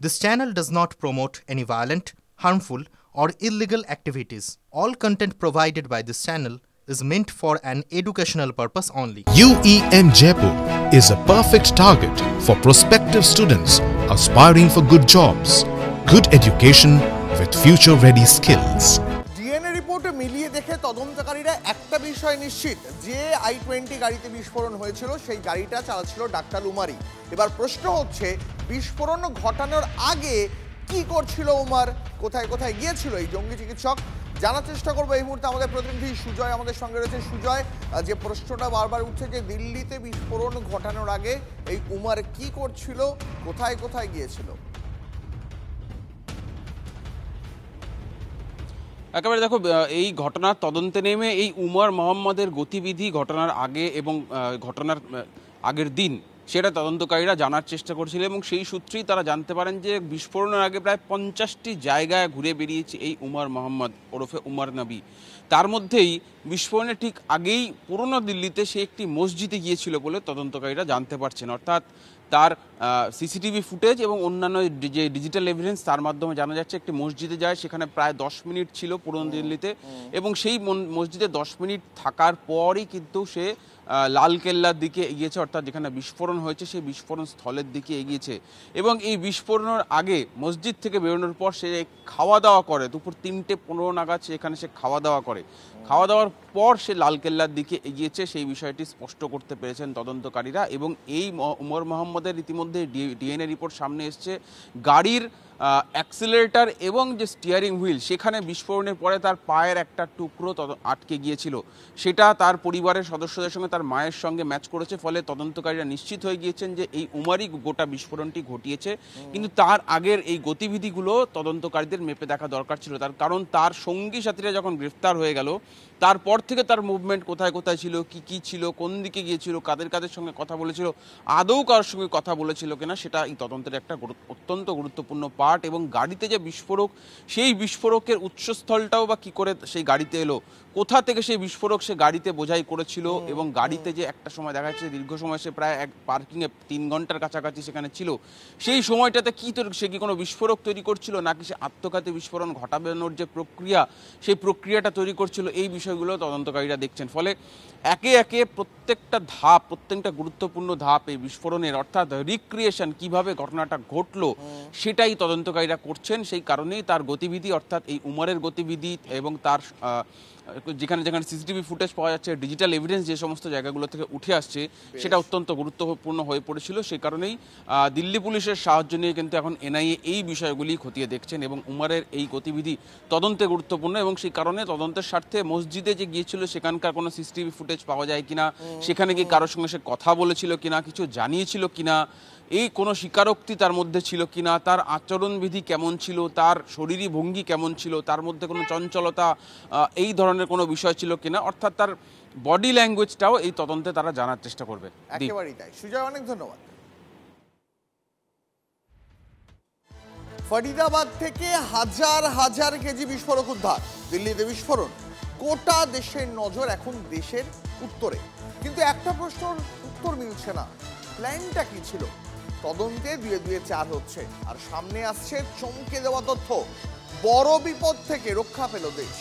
This channel does not promote any violent, harmful, or illegal activities. All content provided by this channel is meant for an educational purpose only. UEM Jaipur is a perfect target for prospective students aspiring for good jobs, good education with future-ready skills. DNA রিপোর্টে মিলিয়ে দেখে তদন্তকারীরা একটা বিষয় নিশ্চিত যে i20 গাড়িতে বিস্ফোরণ হয়েছিল সেই গাড়িটা চালাচ্ছিল ডাক্তার উমারই। এবার প্রশ্ন হচ্ছে বিস্ফোরণ ঘটানোর আগে কি করছিল উমার, কোথায় কোথায় গিয়েছিল এই জঙ্গি চিকিৎসক, জানার চেষ্টা করবো এই মুহূর্তে আমাদের প্রতিনিধি সুজয় আমাদের সঙ্গে রয়েছে। সুজয়, যে প্রশ্নটা বারবার উঠছে যে দিল্লিতে বিস্ফোরণ ঘটানোর আগে এই উমার কি করছিল, কোথায় কোথায় গিয়েছিল? একেবারে দেখো, এই ঘটনার তদন্তে নেমে এই উমর মোহাম্মদের গতিবিধি ঘটনার আগে এবং ঘটনার আগের দিন সেটা তদন্তকারীরা জানার চেষ্টা করছিল এবং সেই সূত্রেই তারা জানতে পারেন যে বিস্ফোরণের আগে প্রায় 50টি জায়গায় ঘুরে বেরিয়েছে এই উমর মোহাম্মদ ওরফে উমর নবী। তার মধ্যেই বিস্ফোরণের ঠিক আগেই পুরনো দিল্লিতে সে একটি মসজিদে গিয়েছিল বলে তদন্তকারীরা জানতে পারছেন। অর্থাৎ তার সিসিটিভি ফুটেজ এবং অন্যান্য যে ডিজিটাল এভিডেন্স তার মাধ্যমে জানা যাচ্ছে একটি মসজিদে যায়, সেখানে প্রায় 10 মিনিট ছিল পুরনো দিল্লিতে এবং সেই মসজিদে 10 মিনিট থাকার পরই কিন্তু সে লালকেল্লার দিকে এগিয়েছে, অর্থাৎ যেখানে বিস্ফোরণ হয়েছে সেই বিস্ফোরণ স্থলের দিকে এগিয়েছে এবং এই বিস্ফোরণের আগে মসজিদ থেকে বেরোনোর পর সে খাওয়া দাওয়া করে, দুপুর 3:15 নাগাদ সেখানে সে খাওয়া দাওয়া করে। খাওয়া দাওয়ার পর সে লালকেল্লার দিকে এগিয়েছে সেই বিষয়টি স্পষ্ট করতে পেরেছেন তদন্তকারীরা এবং এই উমর মোহাম্মদের ইতিমধ্যে ডিএনএ রিপোর্ট সামনে এসছে। গাড়ির অ্যাক্সিলারেটর এবং যে স্টিয়ারিং হুইল সেখানে বিস্ফোরণের পরে তার পায়ের একটা টুকরো আটকে গিয়েছিল, সেটা তার পরিবারের সদস্যদের সঙ্গে তার মায়ের সঙ্গে ম্যাচ করেছে। ফলে তদন্তকারীরা নিশ্চিত হয়ে গিয়েছেন যে এই উমারই গোটা বিস্ফোরণটি ঘটিয়েছে। কিন্তু তার আগের এই গতিবিধিগুলো তদন্তকারীদের মেপে দেখা দরকার ছিল, তার কারণ তার সঙ্গী সাথীরা যখন গ্রেফতার হয়ে গেল তারপর থেকে তার মুভমেন্ট কোথায় কোথায় ছিল, কি কি ছিল, কোন দিকে গিয়েছিল, কাদের কাদের সঙ্গে কথা বলেছিল, আদৌ কারোর সঙ্গে কথা বলেছিল কিনা সেটা এই তদন্তের একটা অত্যন্ত গুরুত্বপূর্ণ পার্ট। এবং গাড়িতে যে বিস্ফোরক, সেই বিস্ফোরকের উৎসস্থলটাও বা কি করে সেই গাড়িতে এলো, কোথা থেকে সেই বিস্ফোরক সে গাড়িতে বোঝাই করেছিল এবং গাড়িতে যে একটা সময় দেখা যাচ্ছে দীর্ঘ সময় সে প্রায় এক পার্কিংয়ে 3 ঘন্টার কাছাকাছি সেখানে ছিল, সেই সময়টাতে কি সে কি কোনো বিস্ফোরক তৈরি করছিল নাকি সে আত্মঘাতী বিস্ফোরণ ঘটানোর যে প্রক্রিয়া সেই প্রক্রিয়াটা তৈরি করছিল, এই বিষয়গুলো তদন্তকারীরা দেখছেন। ফলে একে একে প্রত্যেকটা ধাপ, প্রত্যেকটা গুরুত্বপূর্ণ ধাপ এই বিস্ফোরণের, অর্থাৎ রিক্রিয়েশন কিভাবে ঘটনাটা ঘটলো সেটাই তদন্তকারীরা করছেন। সেই কারণেই তার গতিবিধি, অর্থাৎ এই উমরের গতিবিধি এবং তার যেখানে যেখানে সিসিটিভি ফুটেজ পাওয়া যাচ্ছে, ডিজিটাল এভিডেন্স যে সমস্ত জায়গাগুলো থেকে উঠে আসছে সেটা অত্যন্ত গুরুত্বপূর্ণ হয়ে পড়েছিল। সেই কারণেই দিল্লি পুলিশের সাহায্য নিয়ে কিন্তু এখন এনআইএ এই বিষয়গুলি খতিয়ে দেখছেন এবং উমরের এই গতিবিধি তদন্তে গুরুত্বপূর্ণ এবং সেই কারণে তদন্তের স্বার্থে মসজিদে যে গিয়েছিল সেখানকার কোনো সিসিটিভি ফুটেজ পাওয়া যায় কিনা, সেখানে কি কারোর সঙ্গে সে কথা বলেছিল কিনা, কিছু জানিয়েছিল কিনা, এই কোনো স্বীকারোক্তি তার মধ্যে ছিল কিনা, তার আচরণবিধি কেমন ছিল, তার শরীরী ভঙ্গি কেমন ছিল, তার মধ্যে কোনো চঞ্চলতা এই ধরনের কোনো বিষয় ছিল কিনা, অর্থাৎ তার বডি ল্যাঙ্গুয়েজটাও এই তদন্তে তারা জানার চেষ্টা করবে। একেবারেই তাই। সুজয়, অনেক ধন্যবাদ। ফরিদাবাদ থেকে হাজার হাজার কেজি বিস্ফোরক উদ্ধার, দিল্লিতে বিস্ফোরণ, গোটা দেশের নজর এখন দেশের উত্তরে। কিন্তু একটা প্রশ্নের উত্তর মিলছে না, প্ল্যানটা কি ছিল? তদন্তে 2-2-4 হচ্ছে আর সামনে আসছে চমকে দেওয়া তথ্য। বড় বিপদ থেকে রক্ষা পেল দেশ।